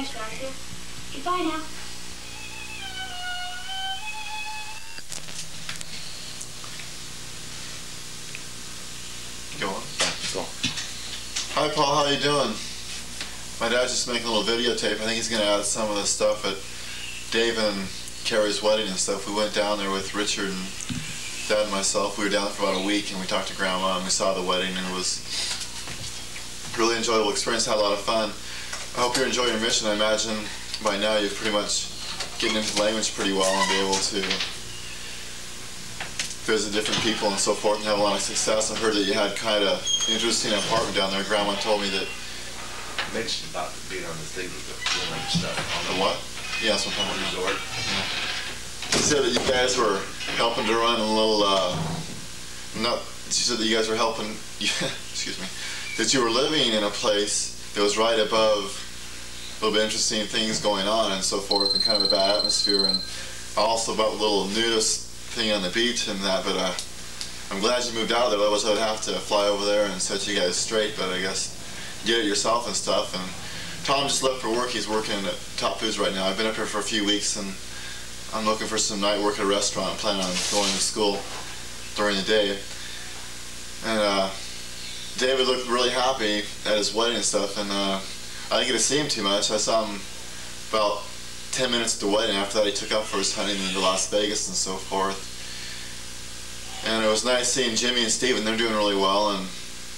Thanks, Doctor. Goodbye now. Go on. Yeah, go. Hi, Paul. How you doing? My dad's just making a little videotape. I think he's going to add some of the stuff at Dave and Carrie's wedding and stuff. We went down there with Richard and Dad and myself. We were down there for about a week, and we talked to Grandma, and we saw the wedding, and it was a really enjoyable experience. Had a lot of fun. I hope you're enjoying your mission. I imagine by now you've pretty much getting into the language pretty well and be able to visit different people and so forth and have a lot of success. I heard that you had kind of an interesting apartment down there. Grandma told me that. Mentioned about being on the thing with the women and stuff. The what? Yeah, that's what I'm talking resort. Yeah. She said that you guys were helping to run a little, she said that you guys were helping, excuse me, that you were living in a place that was right above a little bit interesting things going on and so forth, and kind of a bad atmosphere, and also about a little nudist thing on the beach and that, but I'm glad you moved out of there. Otherwise I'd have to fly over there and set you guys straight, but I guess get it yourself and stuff. And Tom just left for work. He's working at Top Foods right now. I've been up here for a few weeks, and I'm looking for some night work at a restaurant. Planning on going to school during the day. And David looked really happy at his wedding and stuff, and I didn't get to see him too much. I saw him about 10 minutes at the wedding. After that he took off for his honeymoon to Las Vegas and so forth. And it was nice seeing Jimmy and Steven. They're doing really well, and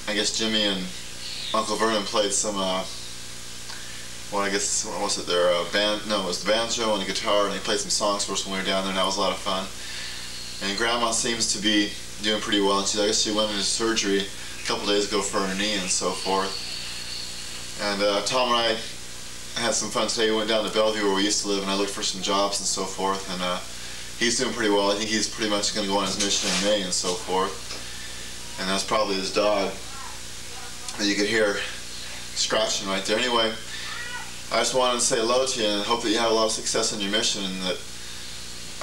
I guess Jimmy and Uncle Vernon played some, what was it, their band, no, it was the banjo and the guitar, and they played some songs for us when we were down there, and that was a lot of fun. And Grandma seems to be doing pretty well, and I guess she went into surgery a couple days ago for her knee and so forth. And Tom and I had some fun today. We went down to Bellevue where we used to live, and I looked for some jobs and so forth, and he's doing pretty well. I think he's pretty much going to go on his mission in May and so forth. And that's probably his dog that you could hear scratching right there. Anyway, I just wanted to say hello to you and hope that you have a lot of success in your mission, and that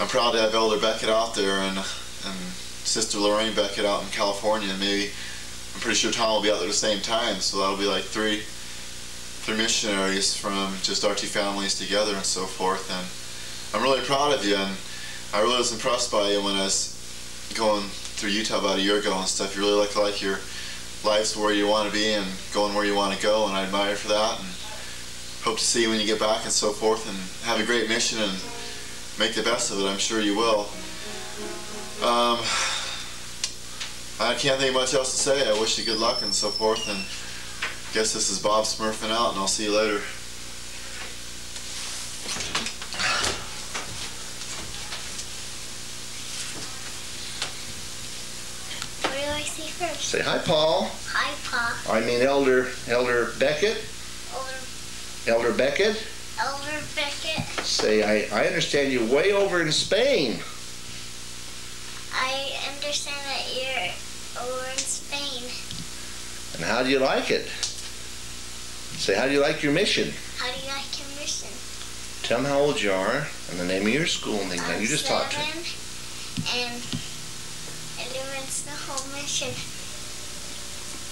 I'm proud to have Elder Beckett out there and Sister Lorraine Beckett out in California, and maybe I'm pretty sure Tom will be out there at the same time, so that'll be like three missionaries from just our two families together and so forth. And I'm really proud of you, and I really was impressed by you when I was going through Utah about a year ago and stuff. You really look like your life's where you want to be and going where you want to go, and I admire you for that, and hope to see you when you get back and so forth, and have a great mission and make the best of it. I'm sure you will. I can't think of much else to say. I wish you good luck and so forth, and I guess this is Bob Smurfing out, and I'll see you later. What do I say first? Say hi, Paul. Hi, Pa. I mean Elder Beckett. Elder Beckett. Elder Beckett. Say, I understand you're way over in Spain. I understand that you're over in Spain. And how do you like it? Say, how do you like your mission? How do you like your mission? Tell them how old you are and the name of your school and things. Now you just talk to them. And it's the whole mission.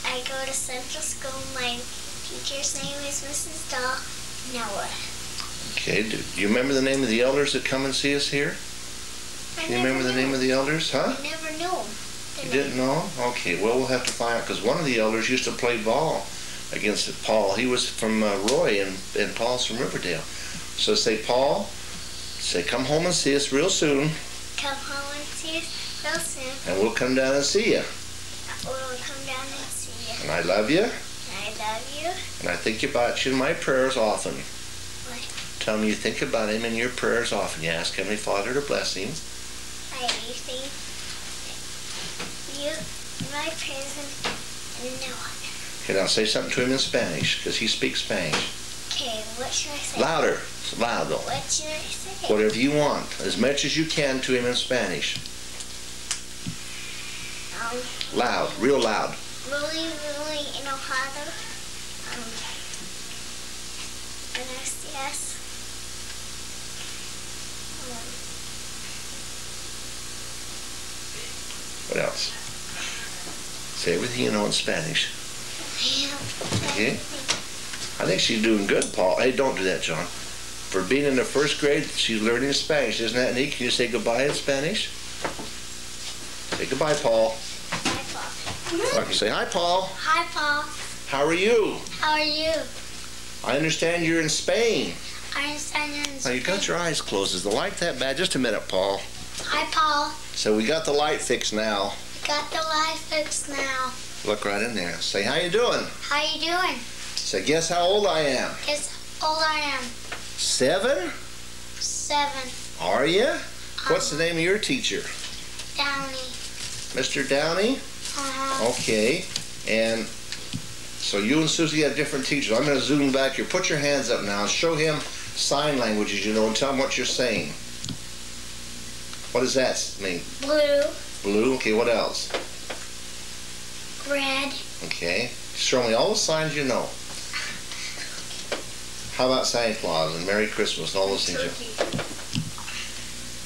I go to Central School. My teacher's name is Mrs. Dahl Noah. Okay, do you remember the name of the elders that come and see us here? Can you remember the name of the elders, huh? I never knew them. You didn't know? Okay, well, we'll have to find out, because one of the elders used to play ball against Paul. He was from Roy, and Paul's from Riverdale. So say, Paul, say, come home and see us real soon. Come home and see us real soon. And we'll come down and see you. We'll come down and see you. And I love you. I love you. And I think about you in my prayers often. What? Tell me you think about him in your prayers often. You ask Heavenly Father to bless him. I think you, my prayers, and no one. Okay, now say something to him in Spanish, because he speaks Spanish. Okay, what should I say? Louder. It's loud, though. What should I say? Whatever you want. As much as you can to him in Spanish. Loud. Real loud. Really, really enojado. Gracias. What else? Say everything you know in Spanish. Okay? I think she's doing good, Paul. Hey, don't do that, John. For being in the first grade, she's learning Spanish. Isn't that neat? Can you say goodbye in Spanish? Say goodbye, Paul. Hi, Paul. I can say, hi, Paul. Hi, Paul. How are you? How are you? I understand you're in Spain. I understand you're in Now, Spain. you got your eyes closed. Is the light that bad? Just a minute, Paul. Hi, Paul. So we got the light fixed now. We got the light fixed now. Look right in there. Say, how you doing? How you doing? Say, guess how old I am? Guess how old I am. 7? 7. Are you? What's the name of your teacher? Downey. Mr. Downey? Uh-huh. Okay. And so you and Susie have different teachers. I'm going to zoom back here. Put your hands up now. Show him sign languages, you know, and tell him what you're saying. What does that mean? Blue. Blue. Okay, what else? Red. Okay. Show me all the signs you know. How about Santa Claus and Merry Christmas and all those things?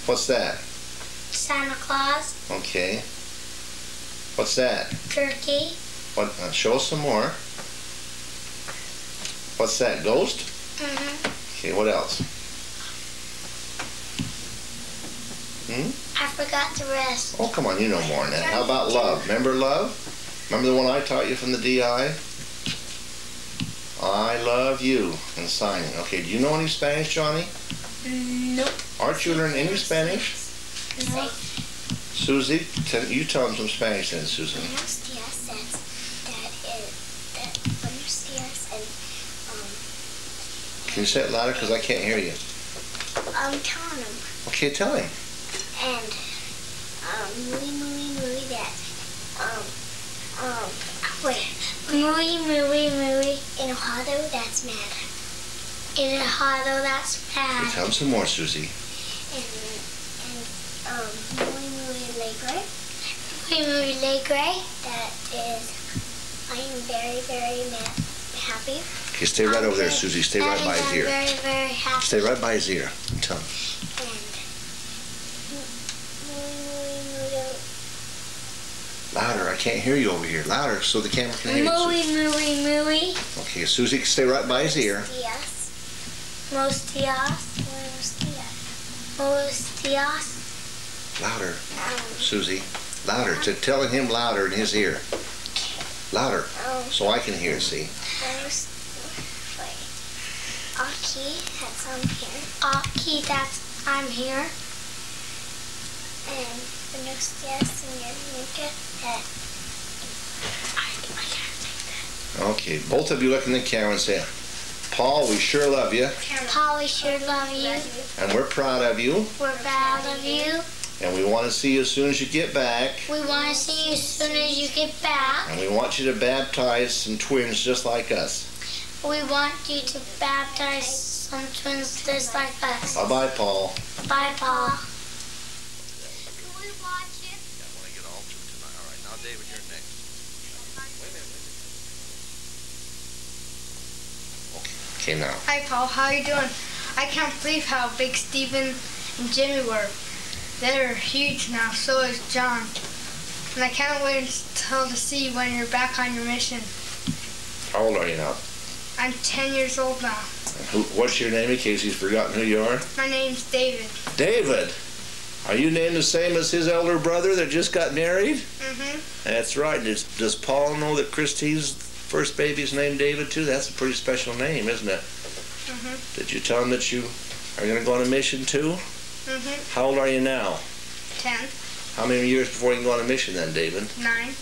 What's that? Santa Claus. Okay. What's that? Turkey. What? Show us some more. What's that? Ghost? Mm-hmm. Okay, what else? I forgot the rest. Oh, come on, you know more than that. How about love? Remember love? Remember the one I taught you from the DI? I love you and signing. Okay, do you know any Spanish, Johnny? Nope. Aren't you learning any Spanish? No. Susie, you tell them some Spanish then, Susan. Buenos dias says that Buenos dias and Can you say it louder? Because I can't hear you. telling him. Okay, tell him. And muy that wait, muy enojado, that's mad. Enojado, that's Okay, mad. tell him some more, Susie. And muy alegre. Muy alegre, that is I am very mad, happy. Okay, stay right over there, Susie. Stay right by his ear. I'm very happy. Stay right by his ear. Tell him. Louder, I can't hear you over here. Louder so the camera can hear you. Muy. Okay, Susie, stay right by his ear. Buenos dias. Louder, Susie. Louder. Telling him louder in his ear. Louder, so I can hear, see. Aki, that's I'm here. Aki, that's I'm here. And buenos dias, señorita, that I can't take that. Okay, both of you look in the camera and say, Paul, we sure love you. Paul, we sure love you. And we're proud of you. We're proud of you. And we want to see you as soon as you get back. We want to see you as soon as you get back. And we want you to baptize some twins just like us. We want you to baptize some twins just like us. Bye-bye, Paul. Bye, Paul. Can we watch it? I want to get all through tonight. All right, now, David, you're next. Wait a minute. Okay, now. Hi, Paul. How are you doing? I can't believe how big Stephen and Jimmy were. They're huge now. So is John. And I can't wait until to see when you're back on your mission. How old are you now? I'm 10 years old now. What's your name in case he's forgotten who you are? My name's David. David. Are you named the same as his elder brother that just got married? Mm-hmm. That's right. Does Paul know that Christy's first baby's named David too? That's a pretty special name, isn't it? Mm-hmm. Did you tell him that you are going to go on a mission too? Mm-hmm. How old are you now? 10. How many years before you can go on a mission then, David? 9.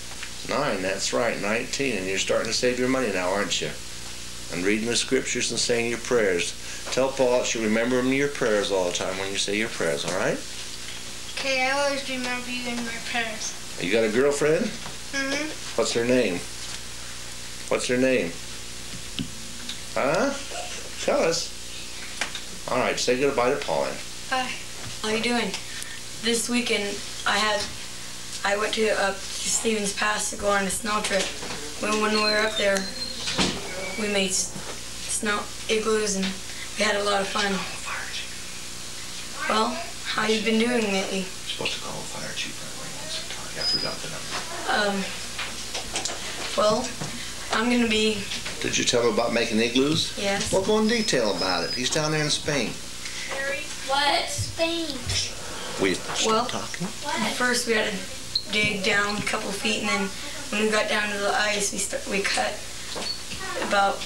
9, that's right, 19. And you're starting to save your money now, aren't you? And reading the scriptures and saying your prayers. Tell Paul that you remember him in your prayers all the time when you say your prayers, all right? Okay, I always remember you in my prayers. You got a girlfriend? Mm-hmm. What's her name? What's her name? Huh? Tell us. All right, say goodbye to Pauline. Bye. How you doing? This weekend I went to Stevens Pass to go on a snow trip. When we were up there, we made snow igloos and we had a lot of fun. Well, how you been doing lately? You're supposed to call the fire chief right away once you talk. I forgot the number. Well, I'm gonna be Did you tell him about making igloos? Yes. Well, go in detail about it. He's down there in Spain. What? Spain. We Well, talking. first we had to dig down a couple feet, and then when we got down to the ice, we cut about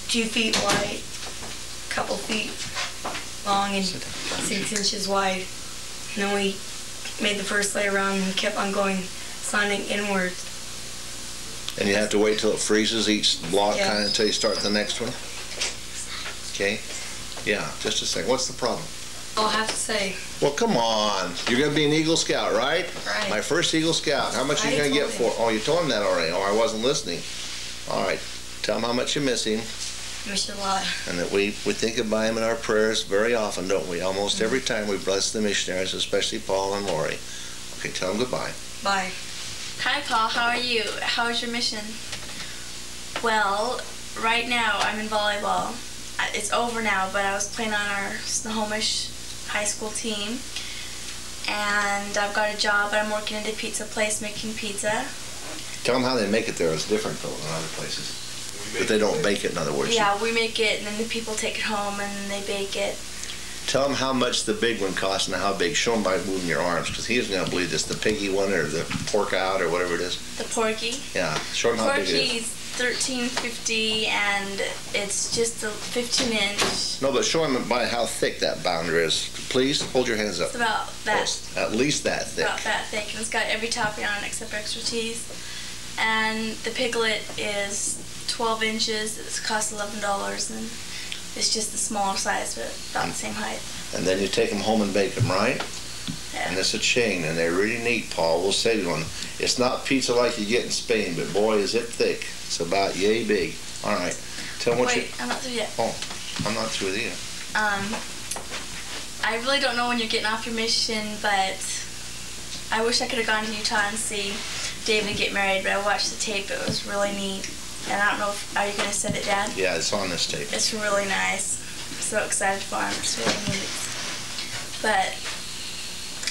2 feet wide, a couple feet long, and 6 inches wide. And then we made the first layer around and kept on going, slanting inwards. And you have to wait till it freezes each block Yeah. kind of until you start the next one? Okay. Yeah, just a second. What's the problem? I'll have to say, Well, come on. You're going to be an Eagle Scout, right? Right. My first Eagle Scout. How much are you I going to get told for? Oh, you told him that already. Oh, I wasn't listening. All right. Tell him how much you miss him, miss you a lot. and that we think about him in our prayers very often, don't we? Almost every time we bless the missionaries, especially Paul and Lori. Okay, tell them goodbye. Bye. Hi, Paul. How are you? How was your mission? Well, right now I'm in volleyball. It's over now, but I was playing on our Snohomish high school team. And I've got a job, but I'm working at a pizza place making pizza. Tell them how they make it there. It's different, though, than other places. But they don't bake it, in other words. Yeah, we make it, and then the people take it home, and they bake it. Tell them how much the big one costs and how big. Show them by moving your arms, because he isn't going to believe this. The piggy one or the pork out or whatever it is. The porky. Yeah, show them how big it is. Porky's $13.50, and it's just a 15-inch. No, but show them by how thick that bounder is. Please, hold your hands up. It's about that. At least that thick. About that thick, and it's got every topping on it except extra cheese. And the piglet is 12 inches. It costs $11, and it's just the smaller size, but about the same height. And then you take them home and bake them, right? Yeah. And it's a chain, and they're really neat, Paul. We'll say to them, it's not pizza like you get in Spain, but boy, is it thick. It's about yay big. All right. Tell them what Wait, I'm not through yet. Oh, I'm not through with you. I really don't know when you're getting off your mission, but I wish I could have gone to Utah and see David get married, but I watched the tape. It was really neat. And I don't know if, are you going to send it, Dad? Yeah, it's on this tape. It's really nice. I'm so excited for him. It's really neat. But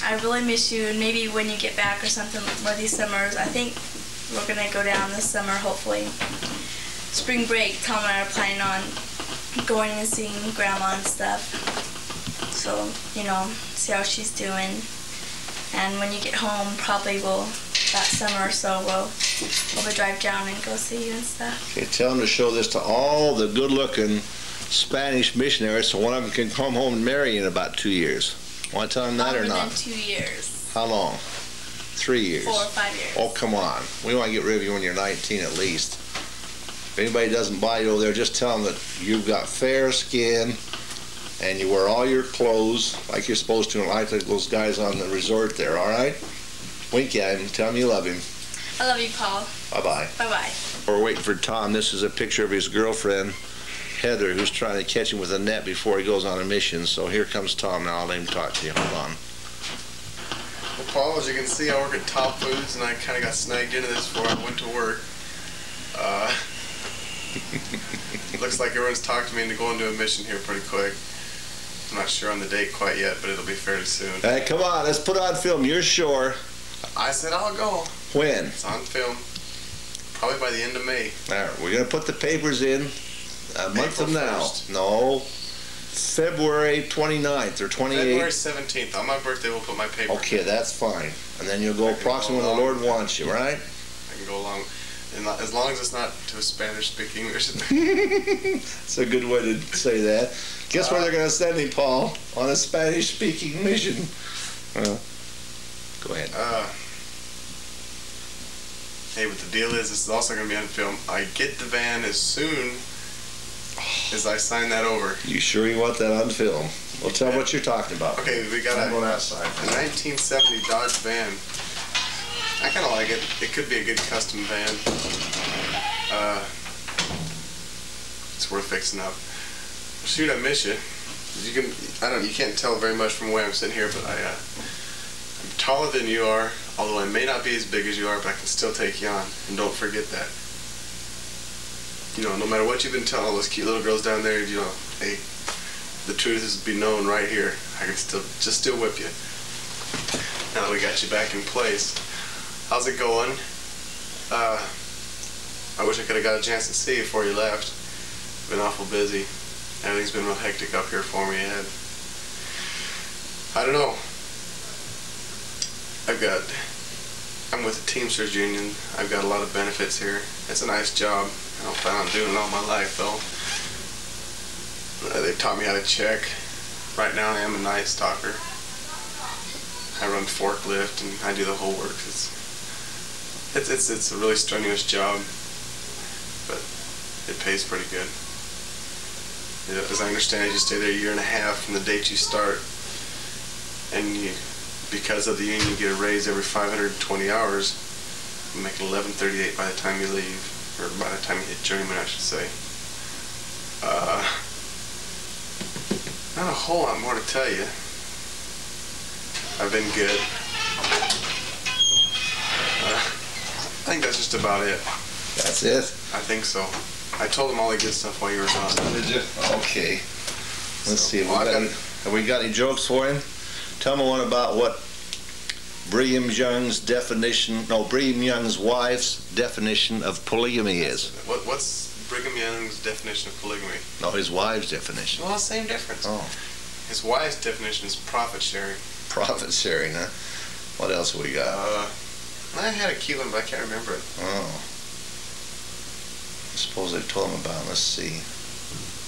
I really miss you, and maybe when you get back or something, one of these summers, I think we're going to go down this summer, hopefully. Spring break, Tom and I are planning on going and seeing Grandma and stuff. So, you know, see how she's doing. And when you get home, probably that summer or so, we'll drive down and go see you and stuff. Okay, tell them to show this to all the good-looking Spanish missionaries so one of them can come home and marry in about 2 years. Want to tell them that or Longer not? than 2 years. How long? 3 years? 4 or 5 years. Oh, come on. We want to get rid of you when you're 19 at least. If anybody doesn't buy you over there, just tell them that you've got fair skin and you wear all your clothes like you're supposed to, and like those guys on the resort there, all right? Wink at him. Tell him you love him. I love you, Paul. Bye-bye. Bye-bye. We're waiting for Tom. This is a picture of his girlfriend, Heather, who's trying to catch him with a net before he goes on a mission. So here comes Tom. Now I'll let him talk to you. Hold on. Well, Paul, as you can see, I work at Top Foods, and I kind of got snagged into this before I went to work. Looks like everyone's talked to me into going to a mission here pretty quick. I'm not sure on the date quite yet, but it'll be fairly soon. Hey, come on. Let's put on film. You're sure. I said I'll go. When? It's on film. Probably by the end of May. All right, we're going to put the papers in a month April from now. 1st. No, February 29th or 28th. February 17th. On my birthday, we'll put my paper. Okay, that's fine. And then you'll go I can approximately go when the along Lord wants you, right? I can go along. And as long as it's not to a Spanish-speaking English. It's a good way to say that. Guess where they're going to send him, Paul? On a Spanish-speaking mission. Go ahead. Hey, but the deal is, this is also going to be on film. I get the van as soon as I sign that over. You sure you want that on film? Well, tell what you're talking about. Okay, we got I'm going a outside. 1970 Dodge van. I kind of like it. It could be a good custom van. It's worth fixing up. Shoot, I miss you. You can't tell very much from where I'm sitting here, but I'm taller than you are, although I may not be as big as you are, but I can still take you on. And don't forget that. You know, no matter what you've been telling all those cute little girls down there, you know, hey, the truth is to be known right here. I can still whip you. Now that we got you back in place. How's it going? I wish I could have got a chance to see you before you left. Been awful busy. Everything's been real hectic up here for me, and I don't know. I'm with the Teamsters Union. I've got a lot of benefits here. It's a nice job. I don't plan on doing it all my life, though. They've taught me how to check. Right now I am a nice talker. I run forklift and I do the whole work. It's a really strenuous job, but it pays pretty good. As I understand it, you stay there a year and a half from the date you start, and because of the union, you get a raise every 520 hours. You make $11.38 by the time you leave, or by the time you hit journeyman, I should say. Not a whole lot more to tell you. I've been good. I think that's just about it. That's it? I think so. I told them all the good stuff while you were gone. Did you? Okay. Let's see. Have we got any jokes for him? Tell me one about what Brigham Young's wife's definition of polygamy is. What's Brigham Young's definition of polygamy? No, his wife's definition. Well, same difference. Oh. His wife's definition is profit sharing. Profit sharing, huh? What else have we got? I had a cute one, but I can't remember it. Oh. I suppose they told him about it. Let's see.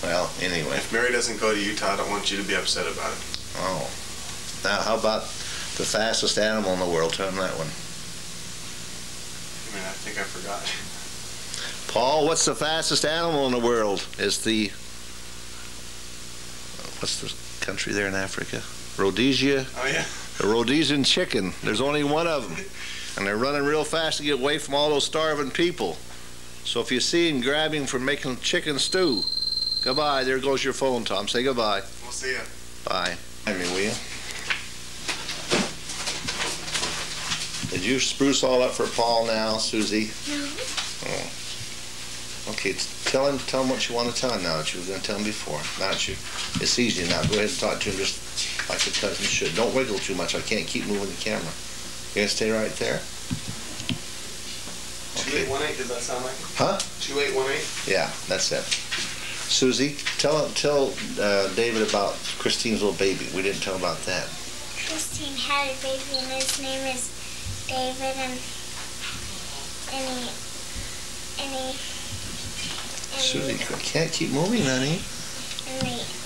Well, anyway. If Mary doesn't go to Utah, I don't want you to be upset about it. Oh. Now, how about the fastest animal in the world? Tell him that one. I think I forgot. Paul, what's the fastest animal in the world? What's the country there in Africa? Rhodesia? Oh, yeah. The Rhodesian chicken. There's only one of them. And they're running real fast to get away from all those starving people. So if you see him, grab him for making chicken stew. Goodbye. There goes your phone, Tom. Say goodbye. We'll see you. Bye. Will you? Did you spruce all up for Paul now, Susie? No. Oh. Okay, tell him what you want to tell him now that you were going to tell him before. Now that it's easy now. Go ahead and talk to him just like a cousin should. Don't wiggle too much. I can't keep moving the camera. You going to stay right there? Okay. 2818, does that sound like it? Huh? 2818? Yeah, that's it. Susie, tell David about Christine's little baby. We didn't tell about that. Christine had a baby and his name is David, and Susie, I can't keep moving, honey.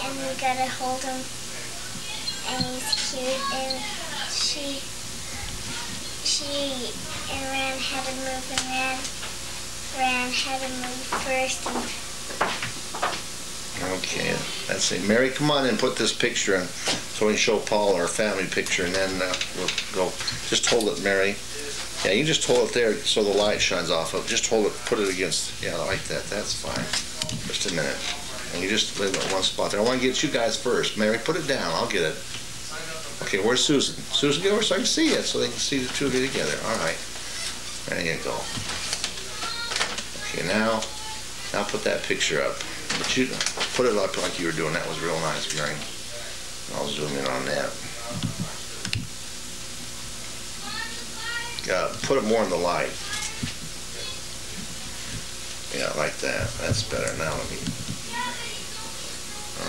And we gotta hold him, and he's cute, and she and Ran had to move, and Ran had to move first. Okay, that's it. Mary, come on and put this picture in so we can show Paul our family picture, and then we'll go. Just hold it, Mary. Yeah, you just hold it there so the light shines off of it. Just hold it, put it against, yeah, like that. That's fine. Just a minute. And you just leave it in one spot there. I want to get you guys first. Mary, put it down. I'll get it. Okay, where's Susan? Susan, get over so I can see it, so they can see the two of you together. All right. There you go. Okay, now put that picture up. But you put it up like you were doing. That was real nice, Mary. I'll zoom in on that. Put it more in the light. Yeah, like that. That's better. Now let me.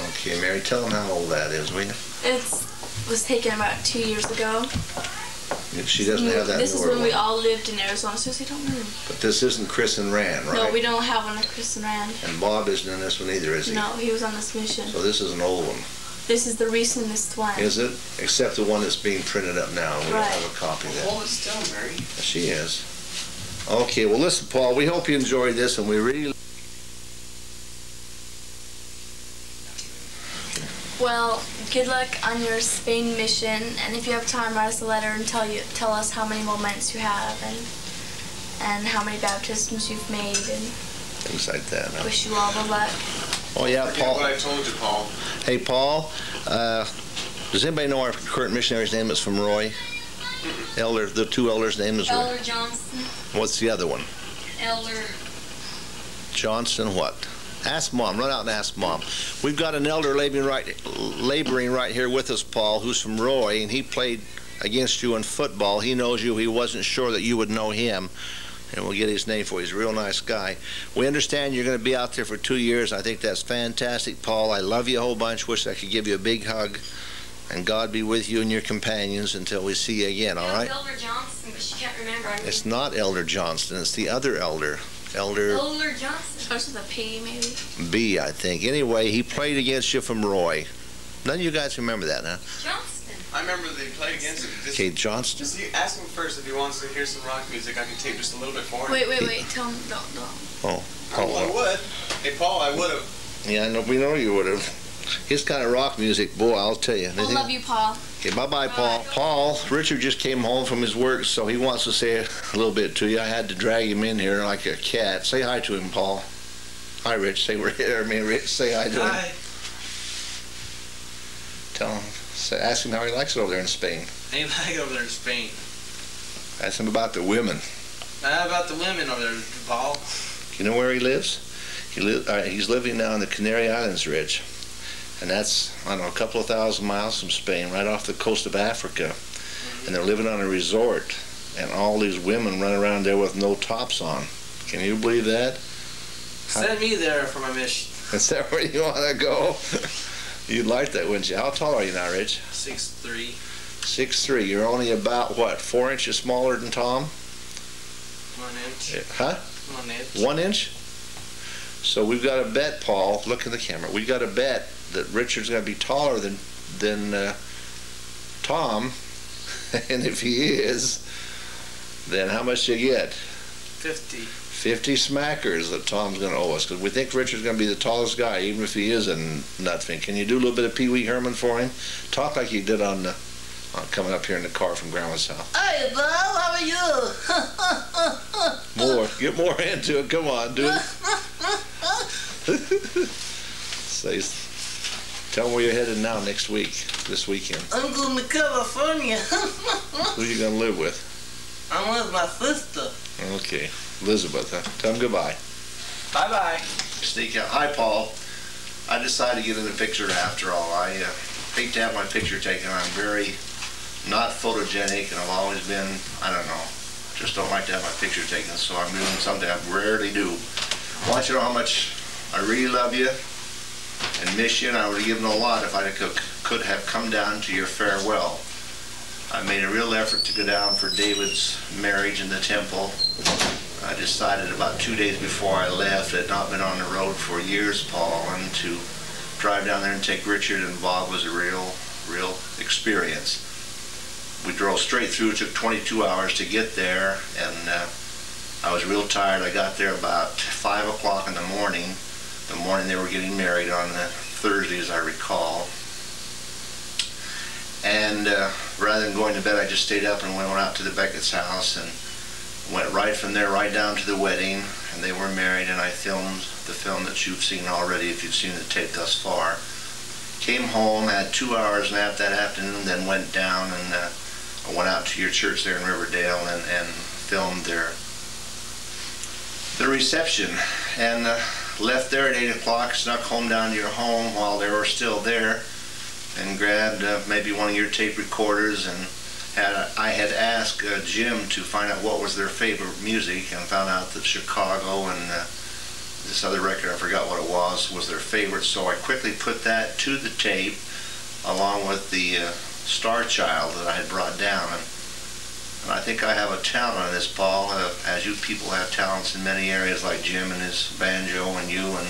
Okay, Mary, tell them how old that is, will you? It was taken about 2 years ago. She doesn't have that. This is when we all lived in Arizona. Susie, don't move. But this isn't Chris and Rand, right? No, we don't have one of Chris and Rand. And Bob isn't in this one either, is he? No, he was on this mission. So this is an old one. This is the recentest one. Is it? Except the one that's being printed up now. We don't have a copy of that. Hold it still, Mary. She is. Okay, well listen, Paul, we hope you enjoyed this, and we really... Well, good luck on your Spain mission, and if you have time, write us a letter and tell us how many moments you have and how many baptisms you've made, and things like that. Huh? Wish you all the luck. Oh yeah, Paul. What I told you, Paul. Hey, Paul. Does anybody know our current missionary's name is from Roy? Elder. The two elders' name is Roy. Elder Johnson. What's the other one? Elder Johnson. What? Ask Mom. Run out and ask Mom. We've got an elder laboring right here with us, Paul, who's from Roy, and he played against you in football. He knows you. He wasn't sure that you would know him. and we'll get his name for you. He's a real nice guy. We understand you're going to be out there for 2 years. I think that's fantastic, Paul. I love you a whole bunch. Wish I could give you a big hug. And God be with you and your companions until we see you again, all right? Elder Johnson, but she can't remember. It's not Elder Johnston. It's the other elder. Elder Johnson. Starts with a P, maybe. B, I think. Anyway, he played against you from Roy. None of you guys remember that, huh? Johnston. I remember they played against him. Okay, Johnston. Just ask him first if he wants to hear some rock music. I can tape just a little bit for him. Wait. Tell him, don't. Oh, I would. Hey, Paul, I would have. yeah, we know you would have. His kind of rock music, boy, I'll tell you. I love you, Paul. Okay, bye-bye, Paul. Paul, Richard just came home from his work, so he wants to say a little bit to you. I had to drag him in here like a cat. Say hi to him, Paul. Hi, Rich. Say we're here. Rich, say hi to him. Hi. Tell him. Ask him how he likes it over there in Spain. How you like it over there in Spain? Ask him about the women. How about the women over there, Paul? You know where he lives? He's living now in the Canary Islands, Rich. And that's, I don't know, a couple of thousand miles from Spain, right off the coast of Africa. And they're living on a resort. And all these women run around there with no tops on. Can you believe that? Send me there for my mission. Is that where you want to go? You'd like that, wouldn't you? How tall are you now, Rich? 6'3". 6'3". You're only about, what, 4 inches smaller than Tom? 1 inch. Huh? 1 inch. 1 inch? So we've got a bet, Paul. Look at the camera. We've got a bet that Richard's going to be taller than Tom. And if he is, then how much do you get? 50. 50 smackers that Tom's going to owe us, because we think Richard's going to be the tallest guy, even if he is a nutfin. Can you do a little bit of Pee Wee Herman for him? Talk like you did on coming up here in the car from Grandma's house. Hey, Bob, how are you? Get more into it. Come on, dude. Tell them where you're headed now this weekend. I'm going to California. Who are you going to live with? I'm with my sister. Okay. Elizabeth, huh? Tell them goodbye. Bye-bye. Sneak out. Hi, Paul. I decided to get in the picture after all. I hate to have my picture taken. I'm very not photogenic, and I've always been, I don't know, just don't like to have my picture taken, so I'm doing something I rarely do. I want you to know how much I really love you and miss you, and I would have given a lot if I could have come down to your farewell. I made a real effort to go down for David's marriage in the temple. I decided about 2 days before I left, I had not been on the road for years, Paul, and to drive down there and take Richard and Bob was a real experience. We drove straight through. It took 22 hours to get there, and I was real tired. I got there about 5 o'clock in the morning they were getting married on Thursday, as I recall. And rather than going to bed, I just stayed up and went out to the Beckett's house and went right from there right down to the wedding, and they were married, and I filmed the film that you've seen already if you've seen the tape thus far. Came home, had 2 hours nap that afternoon, then went down and I went out to your church there in Riverdale and filmed their reception, and left there at 8 o'clock, snuck home down to your home while they were still there, and grabbed maybe one of your tape recorders, and I had asked Jim to find out what was their favorite music, and found out that Chicago and this other record, I forgot what it was their favorite, so I quickly put that to the tape along with the Star Child that I had brought down. And I think I have a talent on this, Paul, as you people have talents in many areas, like Jim and his banjo, and you and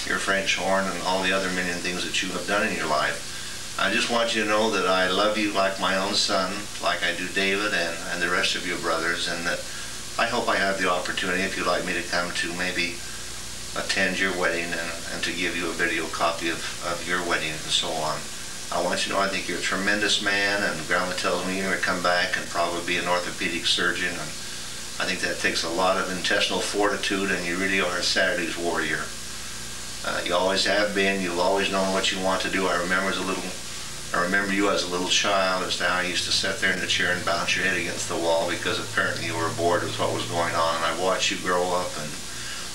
your French horn, and all the other million things that you have done in your life. I just want you to know that I love you like my own son, like I do David and the rest of your brothers, and that I hope I have the opportunity, if you'd like me to come to maybe attend your wedding and to give you a video copy of your wedding and so on. I want you to know I think you're a tremendous man, and Grandma tells me you're going to come back and probably be an orthopedic surgeon, and I think that takes a lot of intestinal fortitude, and you really are a Saturday's warrior. You always have been. You've always known what you want to do. I remember you as a little child, as to how you used to sit there in the chair and bounce your head against the wall because apparently you were bored with what was going on, and I watched you grow up, and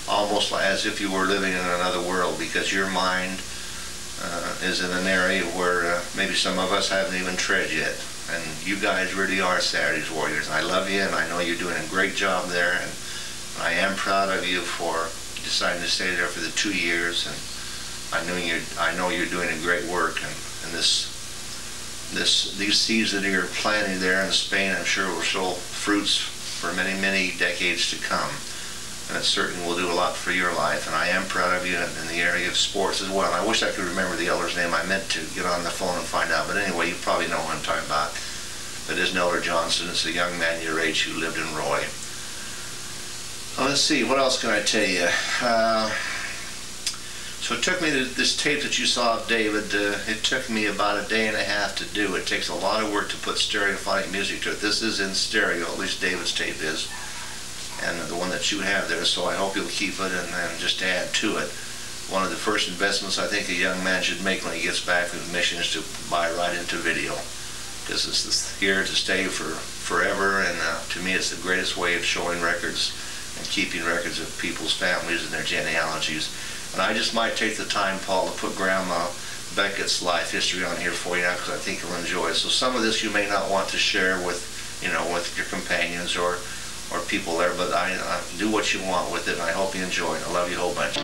almost as if you were living in another world, because your mind is in an area where maybe some of us haven't even tread yet. And you guys really are Saturday's warriors. I love you, and I know you're doing a great job there, and I am proud of you for deciding to stay there for the 2 years, and I know you're doing a great work, and these seeds that you're planting there in Spain, I'm sure will show fruits for many, many decades to come. And it certainly will do a lot for your life, and I am proud of you in the area of sports as well. And I wish I could remember the elder's name. I meant to get on the phone and find out, but anyway, you probably know what I'm talking about. It isn't Elder Johnson, it's a young man your age who lived in Roy. Well, let's see, what else can I tell you? So it took me to this tape that you saw of David, it took me about a day and a half to do. It takes a lot of work to put stereophonic music to it. This is in stereo, at least David's tape is, and the one that you have there, so I hope you'll keep it and then just add to it. One of the first investments I think a young man should make when he gets back from the mission is to buy right into video, because this is here to stay for forever, and to me it's the greatest way of showing records and keeping records of people's families and their genealogies. And I just might take the time, Paul, to put Grandma Beckett's life history on here for you now, because I think you'll enjoy it. So some of this you may not want to share with, with your companions or people there, but I do what you want with it, and I hope you enjoy it. I love you a whole bunch.